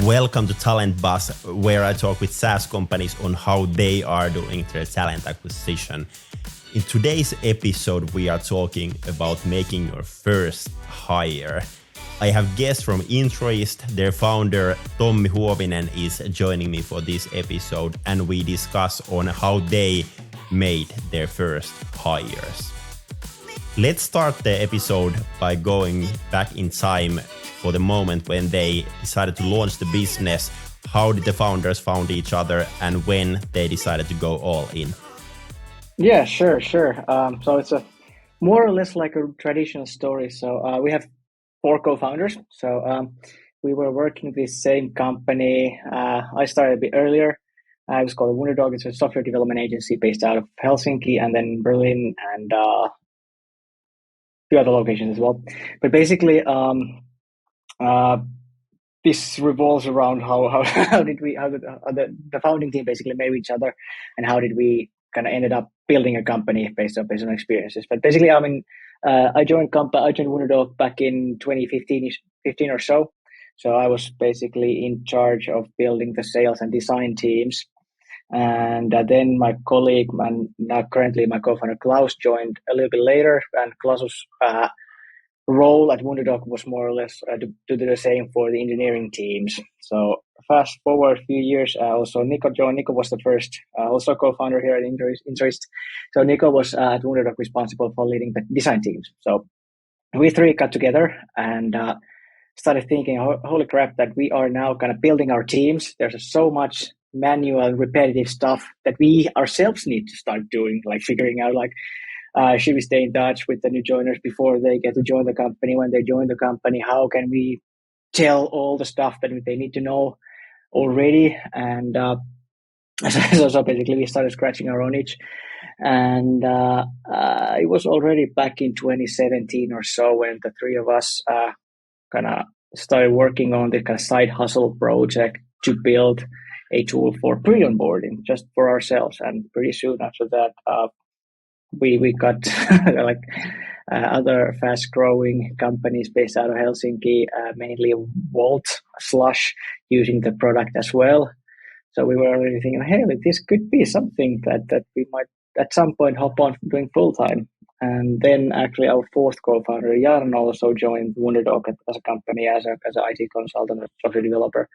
Welcome to Talent Bus, where I talk with SaaS companies on how they are doing their talent acquisition. In today's episode, we are talking about making your first hire. I have guests from Introist. Their founder, Tommi Huovinen, is joining me for this episode, and we discuss on how they made their first hires. Let's start the episode by going back in time for the moment when they decided to launch the business. How did the founders found each other and when they decided to go all in? Yeah, sure. So it's a more or less like a traditional story. So we have 4 co-founders. So we were working with the same company. I started a bit earlier. It was called Wunderdog. It's a software development agency based out of Helsinki and then Berlin and a few other locations as well. But basically, this revolves around how the founding team basically met each other and how did we kind of ended up building a company based on experiences. But basically, I joined Wunderdog back in 2015 or so. So I was basically in charge of building the sales and design teams. And then my colleague, and now currently my co-founder Klaus, joined a little bit later. And Klaus's role at Wunderdog was more or less to do the same for the engineering teams. So fast forward a few years, also Nico joined. Nico was the first also co-founder here at Introist. So Nico was at Wunderdog responsible for leading the design teams. So we 3 got together and started thinking, holy crap, that we are now kind of building our teams. There's so much manual repetitive stuff that we ourselves need to start doing, like figuring out should we stay in touch with the new joiners before they get to join the company? When they join the company, how can we tell all the stuff that they need to know already? And so basically we started scratching our own itch. And it was already back in 2017 or so when the 3 of us kind of started working on this kind of side hustle project to build a tool for pre-onboarding just for ourselves. And pretty soon after that, we got other fast-growing companies based out of Helsinki, mainly Volt, Slush, using the product as well. So we were already thinking, hey, this could be something that we might at some point hop on doing full-time. And then actually our 4th co-founder, Jan, also joined Wunderdog as a company, as an IT consultant, a software developer.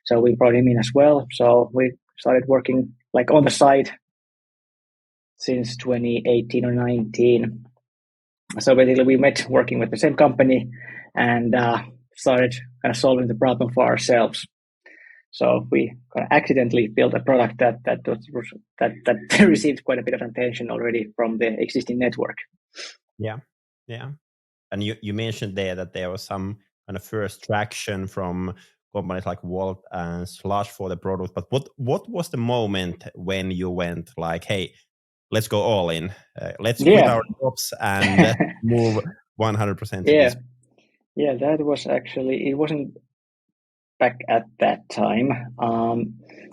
So we brought him in as well. So we started working on the side since 2018 or 19. So basically we met working with the same company and started kind of solving the problem for ourselves. So we kind of accidentally built a product that received quite a bit of attention already from the existing network. Yeah. And you mentioned there that there was some kind of first traction from companies like Volt and Slush for the product. But what was the moment when you went like, hey, let's go all in. Let's quit our jobs and move 100% to this. Yeah, that was actually, it wasn't back at that time.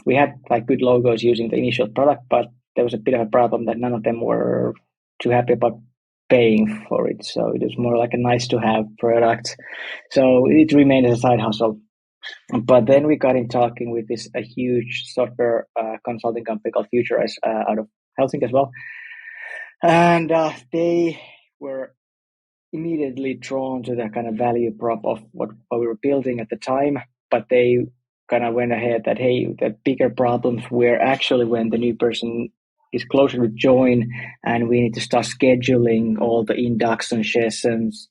We had good logos using the initial product, but there was a bit of a problem that none of them were too happy about paying for it. So it was more like a nice to have product. So it remained as a side hustle. But then we got in talking with a huge software consulting company called Introist out of Helsinki as well. And they were immediately drawn to the kind of value prop of what we were building at the time. But they kind of went ahead that, hey, the bigger problems were actually when the new person is closer to join and we need to start scheduling all the induction sessions,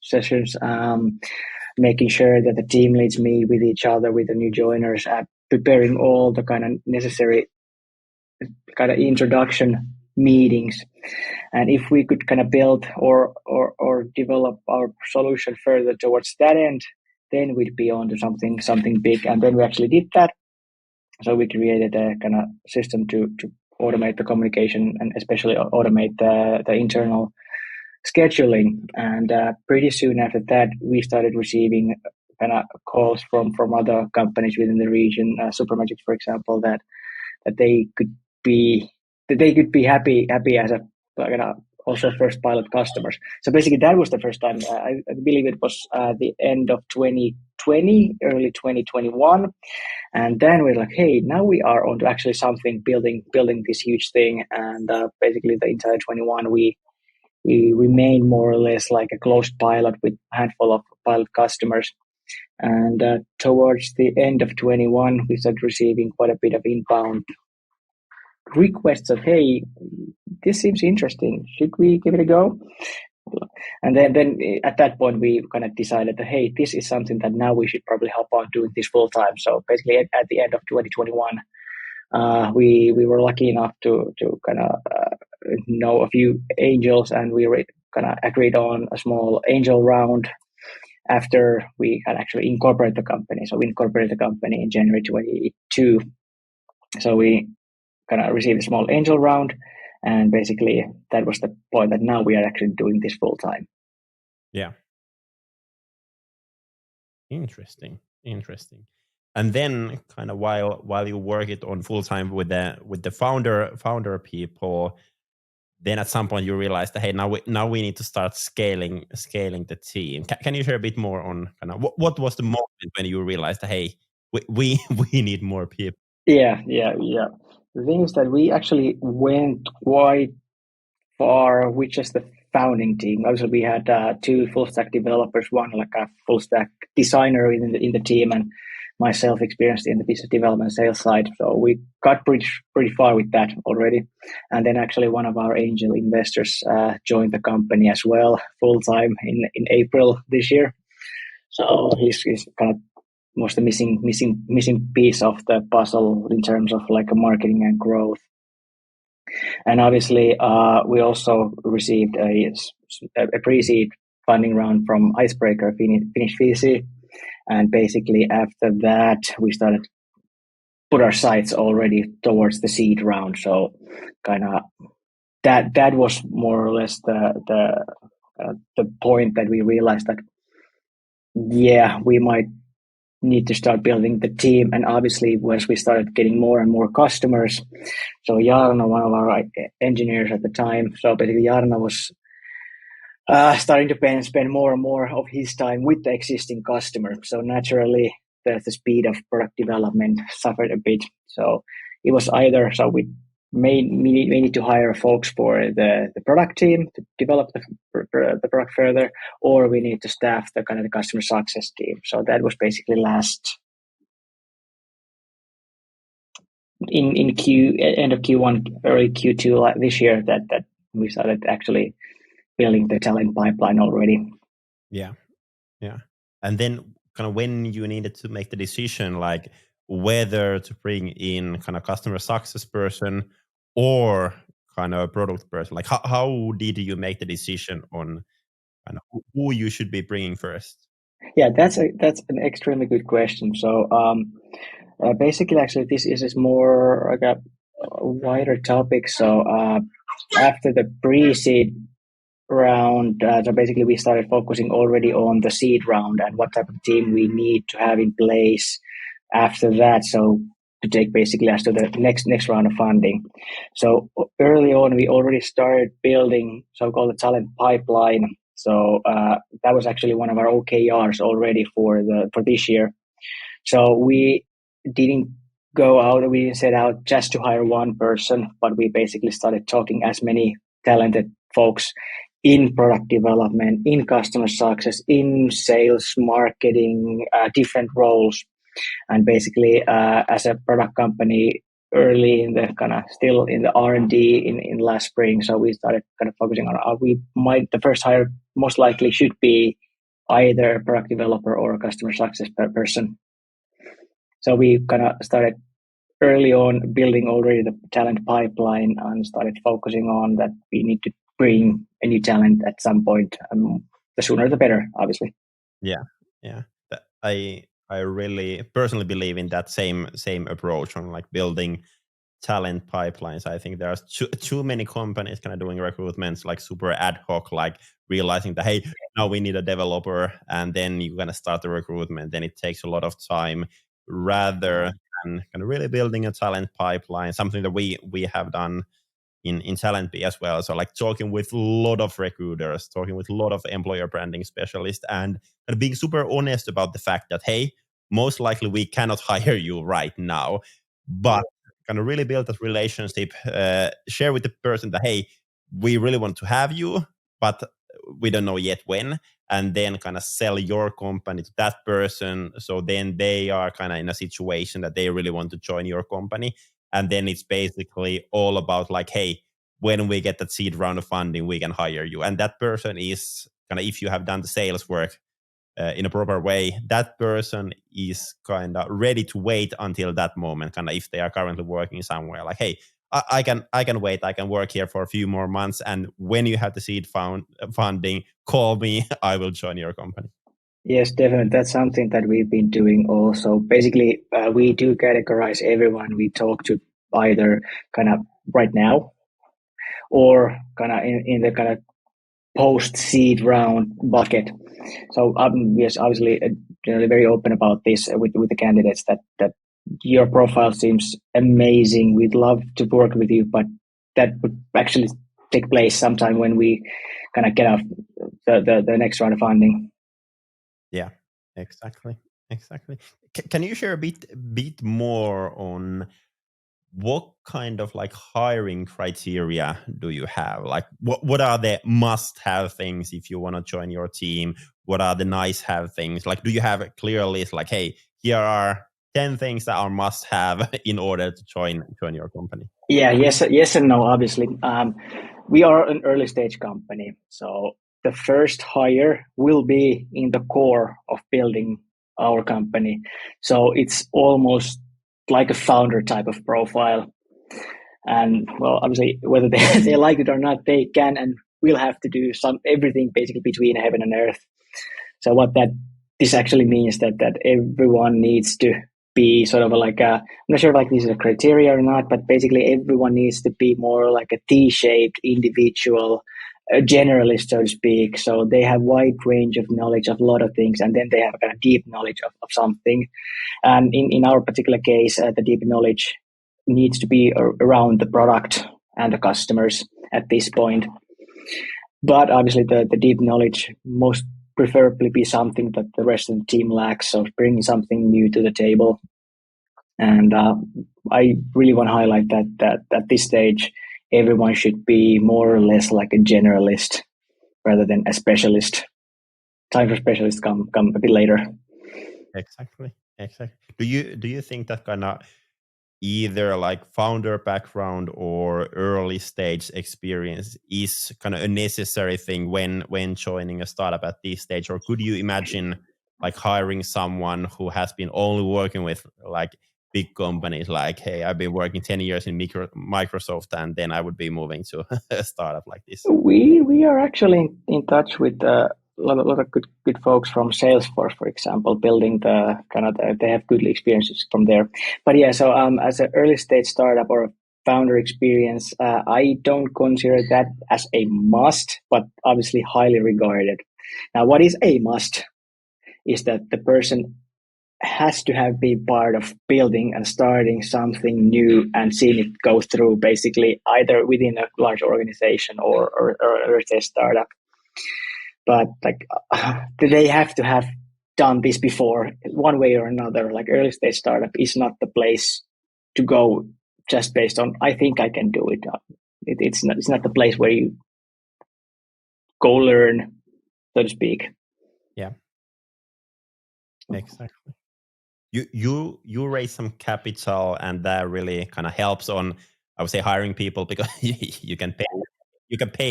making sure that the team leads meet with each other, with the new joiners, preparing all the kind of necessary kind of introduction meetings. And if we could kind of build or develop our solution further towards that end, then we'd be on to something big. And then we actually did that. So we created a kind of system to automate the communication and especially automate the internal scheduling. And pretty soon after that, we started receiving kind of calls from other companies within the region, Supermagic, for example, that they could be happy as a also first pilot customers. So basically, that was the first time. I believe it was the end of 2020, early 2021, and then we're like, hey, now we are on to actually something, building this huge thing. And basically, the entire 21, we remained more or less like a closed pilot with a handful of pilot customers. And towards the end of 21, we started receiving quite a bit of inbound requests of, hey, this seems interesting. Should we give it a go? And then at that point, we kind of decided that, hey, this is something that now we should probably hop on doing this full time. So basically, at the end of 2021, we were lucky enough to kind of know a few angels, and we kind of agreed on a small angel round after we had actually incorporated the company. So we incorporated the company in January 22. So we kind of received a small angel round, and basically that was the point that now we are actually doing this full time. Yeah. Interesting. And then kind of while you work it on full time with the founder people, then at some point you realize that, hey, now we need to start scaling the team. Can you share a bit more on kind of what was the moment when you realized that, hey, we need more people? Yeah. The thing is that we actually went quite far with just the founding team. Obviously, we had two full stack developers, one like a full stack designer in the team, and myself experienced in the business development sales side. So we got pretty far with that already. And then actually one of our angel investors joined the company as well full time in April this year. So he's kind of was the missing piece of the puzzle in terms of like a marketing and growth. And obviously, we also received a pre-seed funding round from Icebreaker, Finnish VC. And basically, after that, we started put our sights already towards the seed round. So, kind of that was more or less the point that we realized that, yeah, we might need to start building the team. And obviously, once we started getting more and more customers, so Jarno, one of our engineers at the time, so basically Jarno was starting to spend more and more of his time with the existing customer. So naturally, the speed of product development suffered a bit. So it was either, so we need to hire folks for the product team to develop the product further, or we need to staff the kind of the customer success team. So that was basically end of Q1, early Q2 this year that we started actually building the talent pipeline already. Yeah. And then kind of when you needed to make the decision, like whether to bring in kind of customer success person or kind of a product person, like how did you make the decision on kind of who you should be bringing first? Yeah, that's an extremely good question. So basically, actually, this is more like a wider topic. So after the pre-seed round, so basically we started focusing already on the seed round and what type of team we need to have in place after that. So to take basically us to the next round of funding. So early on, we already started building so-called talent pipeline. So that was actually one of our OKRs already for this year. So we didn't we didn't set out just to hire one person, but we basically started talking as many talented folks in product development, in customer success, in sales, marketing, different roles. And basically, as a product company, early in the kind of still in the R&D in last spring, so we started kind of focusing on the first hire most likely should be either a product developer or a customer success person. So we kind of started early on building already the talent pipeline and started focusing on that we need to bring a new talent at some point. The sooner the better, obviously. Yeah. I really personally believe in that same approach on like building talent pipelines. I think there are too many companies kind of doing recruitments like super ad hoc, like realizing that, hey, now we need a developer, and then you're gonna start the recruitment. Then it takes a lot of time rather than kind of really building a talent pipeline, something that we have done in Talent B as well. So like talking with a lot of recruiters, talking with a lot of employer branding specialists, and being super honest about the fact that, hey, most likely we cannot hire you right now, but kind of really build that relationship, share with the person that, hey, we really want to have you, but we don't know yet when, and then kind of sell your company to that person. So then they are kind of in a situation that they really want to join your company. And then it's basically all about like, hey, when we get that seed round of funding, we can hire you. And that person is kind of, if you have done the sales work in a proper way, that person is kind of ready to wait until that moment. Kind of if they are currently working somewhere, like, hey, I can wait. I can work here for a few more months. And when you have the seed funding, call me. I will join your company. Yes, definitely. That's something that we've been doing also. Basically, we do categorize everyone we talk to either kind of right now or kind of in the kind of post-seed round bucket. So yes, obviously, generally very open about this with the candidates that your profile seems amazing. We'd love to work with you, but that would actually take place sometime when we kind of get off the next round of funding. Yeah, exactly. Can you share a bit more on what kind of like hiring criteria do you have? Like what are the must-have things if you want to join your team? What are the nice-have things? Like, do you have a clear list? Like, hey, here are 10 things that are must-have in order to join your company. Yeah, yes and no, obviously. We are an early stage company, so the first hire will be in the core of building our company. So it's almost like a founder type of profile. And well, obviously, whether they like it or not, they can and will have to do everything basically between heaven and earth. So what this actually means that everyone needs to be sort of like I'm not sure if like this is a criteria or not, but basically everyone needs to be more like a T-shaped individual, a generalist, so to speak. So they have wide range of knowledge of a lot of things, and then they have a kind of deep knowledge of something. And in our particular case, the deep knowledge needs to be around the product and the customers at this point. But obviously the deep knowledge most preferably be something that the rest of the team lacks, so bringing something new to the table. And I really want to highlight that at this stage, everyone should be more or less like a generalist rather than a specialist. Time for specialists come a bit later. Exactly. Do you think that kind of either like founder background or early stage experience is kind of a necessary thing when joining a startup at this stage? Or could you imagine like hiring someone who has been only working with like big companies, like, hey, I've been working 10 years in Microsoft, and then I would be moving to a startup like this? We are actually in touch with a lot of good folks from Salesforce, for example, building the kind of they have good experiences from there. But yeah, so as an early stage startup or a founder experience, I don't consider that as a must, but obviously highly regarded. Now, what is a must is that the person has to have been part of building and starting something new and seeing it go through, basically either within a large organization or a startup. But like they have to have done this before one way or another. Like early stage startup is not the place to go just based on I think I can do it. It's not the place where you go learn, so to speak. Yeah, exactly. You raise some capital, and that really kind of helps on, I would say, hiring people, because you can pay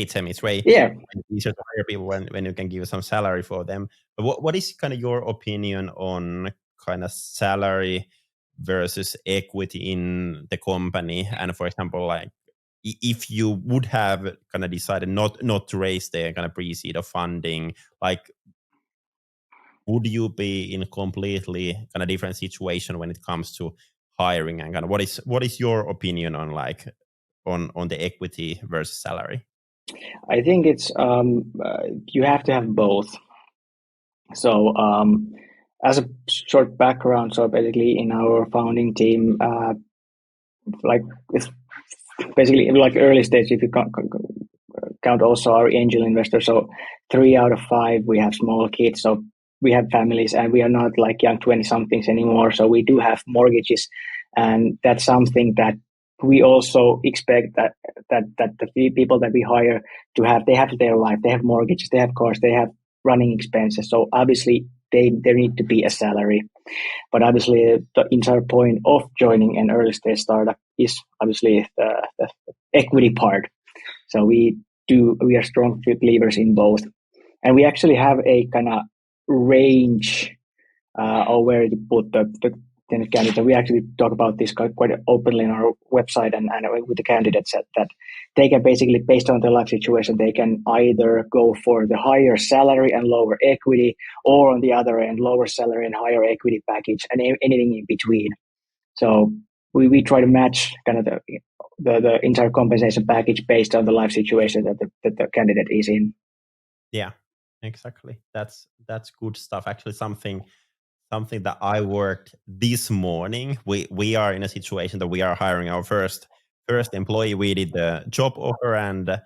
them. It's way easier to hire people when you can give some salary for them. But what is kind of your opinion on kind of salary versus equity in the company? And for example, like if you would have kind of decided not to raise the kind of pre-seed of funding, like would you be in a completely kind of different situation when it comes to hiring, and kind of what is your opinion on like on the equity versus salary? I think it's you have to have both. So as a short background, so basically in our founding team, like basically like early stage, if you count also our angel investors. So 3 out of 5, we have small kids. So we have families and we are not like young 20 somethings anymore. So we do have mortgages, and that's something that we also expect that the people that we hire to have, they have their life, they have mortgages, they have cars, they have running expenses. So obviously there need to be a salary. But obviously the entire point of joining an early stage startup is obviously the equity part. So we are strong believers in both. And we actually have a kind of range of where to put the candidate. We actually talk about this quite openly on our website and with the candidates that they can basically, based on their life situation, they can either go for the higher salary and lower equity, or on the other end, lower salary and higher equity package, and anything in between. So we try to match kind of the entire compensation package based on the life situation that the candidate is in. Yeah, exactly. That's good stuff. Actually, something that I worked this morning. We are in a situation that we are hiring our first employee. We did the job offer, and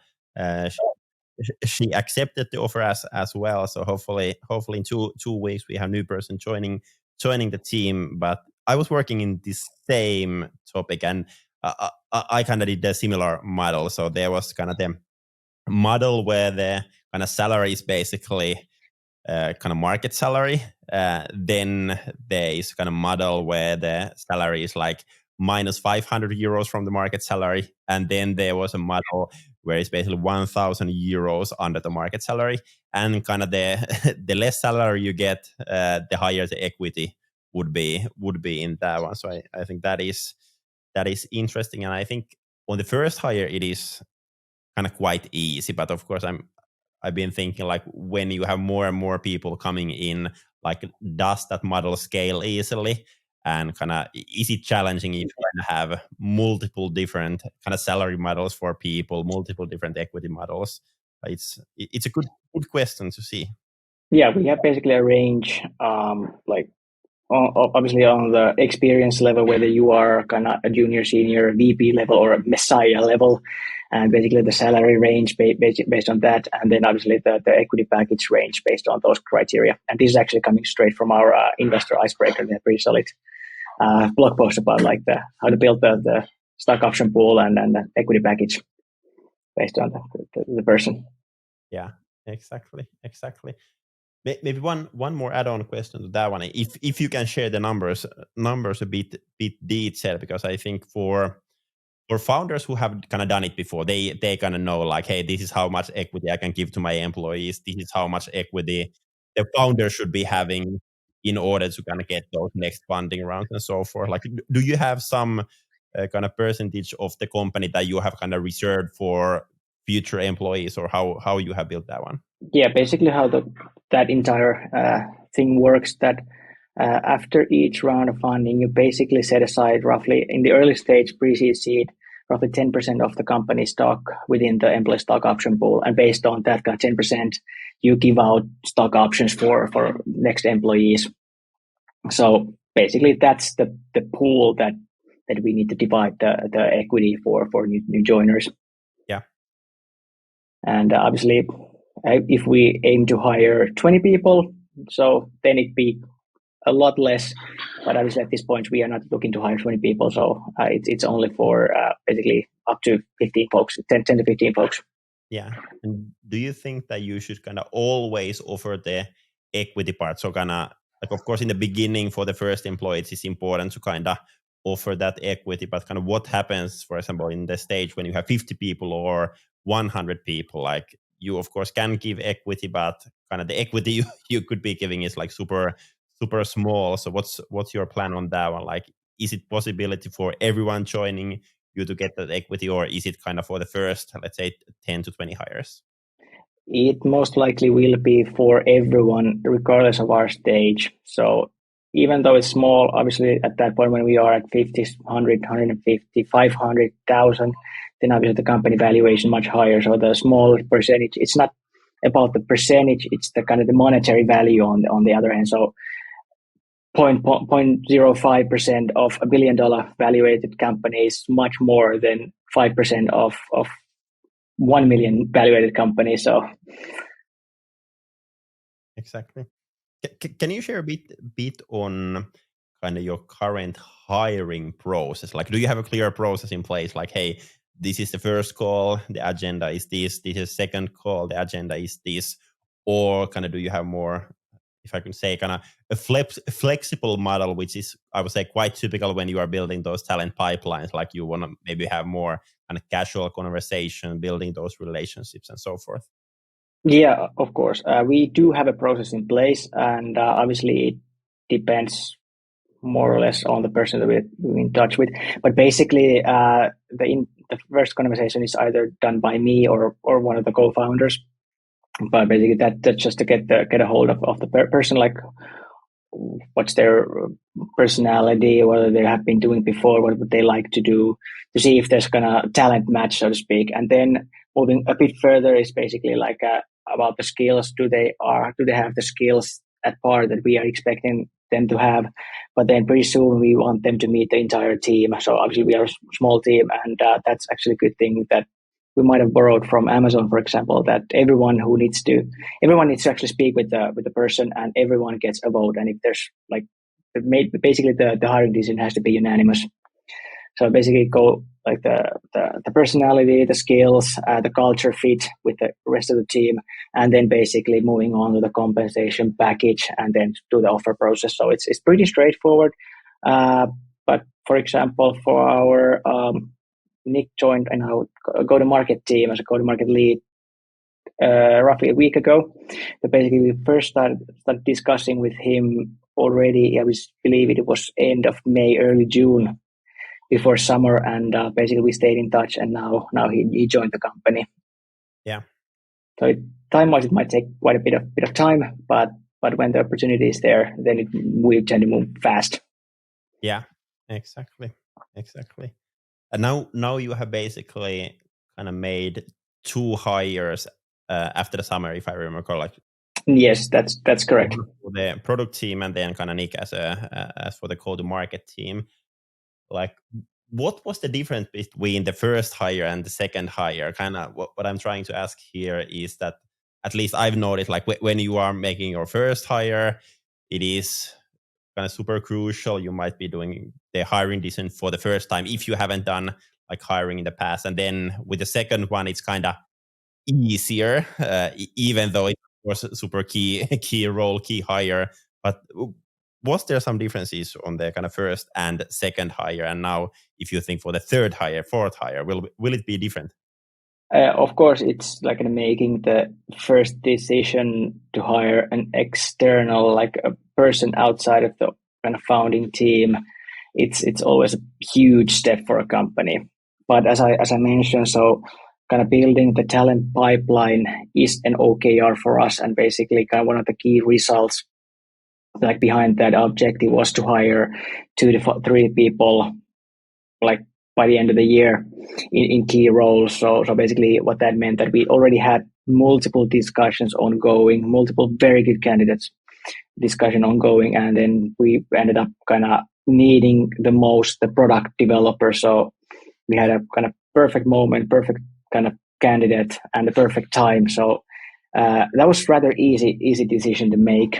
she accepted the offer as well. So hopefully in two weeks we have a new person joining the team. But I was working in this same topic, and I kind of did a similar model. So there was kind of the model where the kind of salary is basically kind of market salary. Then there is kind of model where the salary is like minus 500 euros from the market salary. And then there was a model where it's basically 1,000 euros under the market salary. And kind of the less salary you get, the higher the equity would be in that one. So I think that is interesting. And I think on the first hire, it is kind of quite easy. But of course, I've been thinking, like, when you have more and more people coming in, like, does that model scale easily? And kind of, is it challenging if you have multiple different kind of salary models for people, multiple different equity models? It's a good question to see. Yeah, we have basically a range, like obviously on the experience level, whether you are kind of a junior, senior, VP level, or a messiah level, and basically the salary range based on that, and then obviously the equity package range based on those criteria. And this is actually coming straight from our investor icebreaker. They have pretty solid blog post about like how to build the stock option pool and the equity package based on the person. Yeah, exactly. Maybe one more add-on question to that one. If you can share the numbers a bit detailed, because I think for founders who have kind of done it before, they kind of know, like, hey, this is how much equity I can give to my employees. This is how much equity the founder should be having in order to kind of get those next funding rounds and so forth. Like, do you have some kind of percentage of the company that you have kind of reserved for future employees, or how you have built that one? Yeah, basically how that entire thing works, that after each round of funding, you basically set aside roughly, in the early stage pre-seed seed, roughly 10% of the company stock within the employee stock option pool. And based on that kind of 10%, you give out stock options for next employees. So basically that's the pool that we need to divide the equity for new joiners. Yeah. And obviously, if we aim to hire 20 people, so then it'd be a lot less. But obviously, at this point, we are not looking to hire 20 people. So it's only for basically up to 15 folks, 10 to 15 folks. Yeah. And do you think that you should kind of always offer the equity part? So kind of, like, of course, in the beginning for the first employee, it's important to kind of offer that equity. But kind of what happens, for example, in the stage when you have 50 people or 100 people? Like, you, of course, can give equity, but kind of the equity you could be giving is like super small. So what's your plan on that one? Like, is it possibility for everyone joining you to get that equity, or is it kind of for the first, let's say, 10 to 20 hires? It most likely will be for everyone, regardless of our stage. So even though it's small, obviously at that point when we are at 50, 100, 150, 500,000, then obviously the company valuation much higher. So the small percentage, it's not about the percentage, it's the kind of the monetary value on the other hand. So 0.05% of $1 billion valuated company is much more than 5% of 1 million valuated company. So exactly. Can you share a bit on kind of your current hiring process? Like, do you have a clear process in place? Like, hey, this is the first call, the agenda is this. This is second call, the agenda is this. Or kind of do you have more, if I can say, kind of a flexible model, which is, I would say, quite typical when you are building those talent pipelines. Like you want to maybe have more kind of casual conversation, building those relationships and so forth. yeah, of course. We do have a process in place, and obviously it depends more or less on the person that we're in touch with. But basically, the first conversation is either done by me or one of the co-founders. But basically, that's just to get a hold of the person, like what's their personality, what they have been doing before, what would they like to do, to see if there's gonna talent match, so to speak. And then moving a bit further is basically like about the skills. Do they have the skills at par that we are expecting them to have? But then pretty soon we want them to meet the entire team. So obviously we are a small team, and that's actually a good thing that we might have borrowed from Amazon, for example, that everyone needs to actually speak with the person, and everyone gets a vote. And if there's like basically the hiring decision has to be unanimous. So basically go like the personality, the skills, the culture fit with the rest of the team, and then basically moving on to the compensation package and then do the offer process. So it's pretty straightforward. But for example, for our Nick joined in our go-to-market team as a go-to-market lead roughly a week ago. So basically, we first started discussing with him already. I believe it was end of May, early June, before summer, and basically we stayed in touch. And now he joined the company. Yeah. So time-wise, it might take quite a bit of time, but when the opportunity is there, then we tend to move fast. Yeah. Exactly. And now you have basically kind of made 2 hires after the summer, if I remember correctly. Yes, that's correct. For the product team, and then kind of Nick as for the go-to-market team. Like, what was the difference between the first hire and the second hire? Kind of what I'm trying to ask here is that at least I've noticed, like when you are making your first hire, it is kind of super crucial. You might be doing the hiring decision for the first time if you haven't done like hiring in the past. And then with the second one, it's kind of easier, even though it was a super key role, key hire. But was there some differences on the kind of first and second hire? And now, if you think for the third hire, fourth hire, will it be different? Of course, it's like making the first decision to hire an external, like a person outside of the kind of founding team. It's always a huge step for a company. But as I mentioned, so kind of building the talent pipeline is an OKR for us, and basically kind of one of the key results like behind that objective was to hire 2 to 3 people like by the end of the year in key roles. So basically what that meant that we already had multiple discussions ongoing, multiple very good candidates discussion ongoing, and then we ended up kind of needing the product developer. So we had a kind of perfect moment, perfect kind of candidate, and the perfect time. So that was rather easy decision to make.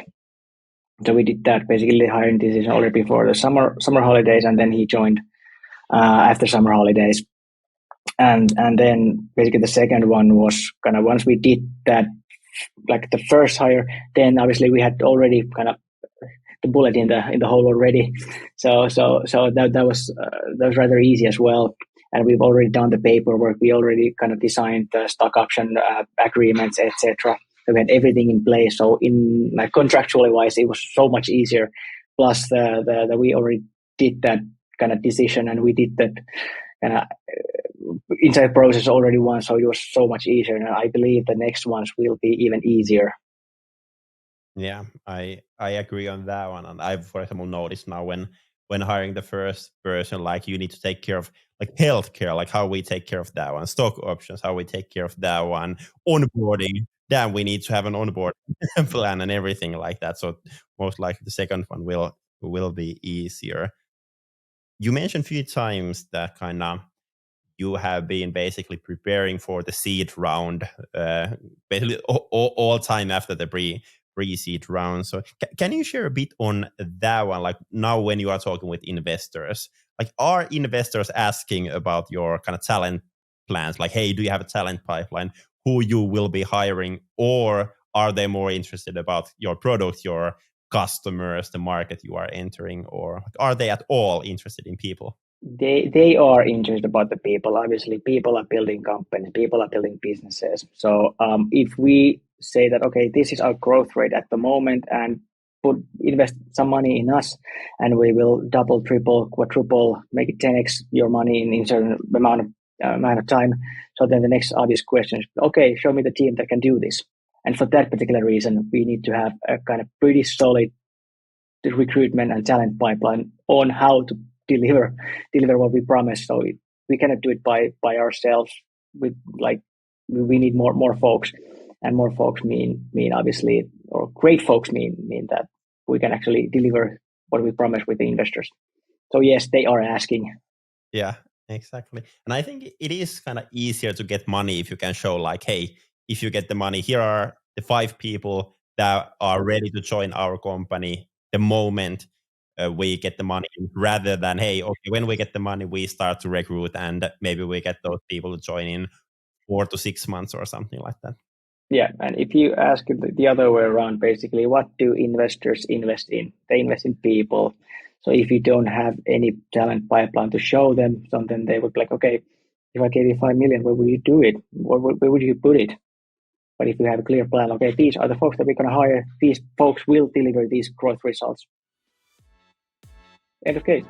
So we did that basically the hiring decision already before the summer holidays, and then he joined after summer holidays. And then basically the second one was kind of once we did that, like the first hire, then obviously we had already kind of the bullet in the hole already. So that was rather easy as well. And we've already done the paperwork. We already kind of designed the stock option agreements, etc. We had everything in place. So in like contractually wise, it was so much easier. Plus the we already did that kind of decision, and we did that kind of inside process already once. So it was so much easier. And I believe the next ones will be even easier. Yeah, I agree on that one. And I've, for example, noticed now when hiring the first person, like you need to take care of like healthcare, like how we take care of that one, stock options, how we take care of that one, onboarding. Then we need to have an onboard plan and everything like that. So most likely the second one will will be easier. You mentioned a few times that kind of you have been basically preparing for the seed round, basically all time after the pre-seed round. So can you share a bit on that one? Like now when you are talking with investors, like are investors asking about your kind of talent plans? Like, hey, do you have a talent pipeline? Who you will be hiring? Or are they more interested about your product, your customers, the market you are entering? Or are they at all interested in people? They are interested about the people. Obviously, people are building companies, people are building businesses. So if we say that, okay, this is our growth rate at the moment, and invest some money in us, and we will double, triple, quadruple, make it 10x your money in a certain amount of time. So then the next obvious question is, okay, show me the team that can do this. And for that particular reason, we need to have a kind of pretty solid recruitment and talent pipeline on how to deliver what we promise. So we cannot do it by ourselves. We need more folks, and more folks mean obviously, or great folks mean that we can actually deliver what we promise with the investors. So yes, they are asking. Yeah, exactly. And I think it is kind of easier to get money if you can show like, hey, if you get the money, here are the 5 people that are ready to join our company the moment we get the money, rather than, hey, okay, when we get the money, we start to recruit and maybe we get those people to join in 4 to 6 months or something like that. Yeah, and if you ask it the other way around, basically, what do investors invest in? They invest in people. So if you don't have any talent pipeline to show them, so then they would be like, okay, if I gave you 5 million, where would you do it? Where would you put it? But if you have a clear plan, okay, these are the folks that we're going to hire. These folks will deliver these growth results. End of case.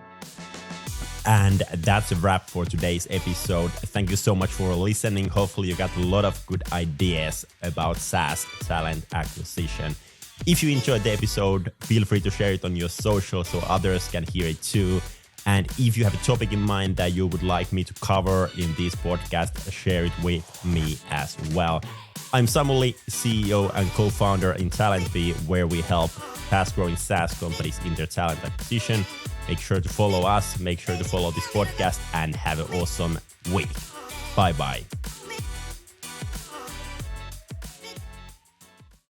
And that's a wrap for today's episode. Thank you so much for listening. Hopefully you got a lot of good ideas about SaaS talent acquisition. If you enjoyed the episode, feel free to share it on your social so others can hear it too. And if you have a topic in mind that you would like me to cover in this podcast, share it with me as well. I'm Samuli, CEO and co-founder in TalentBee, where we help fast-growing SaaS companies in their talent acquisition. Make sure to follow us, make sure to follow this podcast, and have an awesome week. Bye-bye.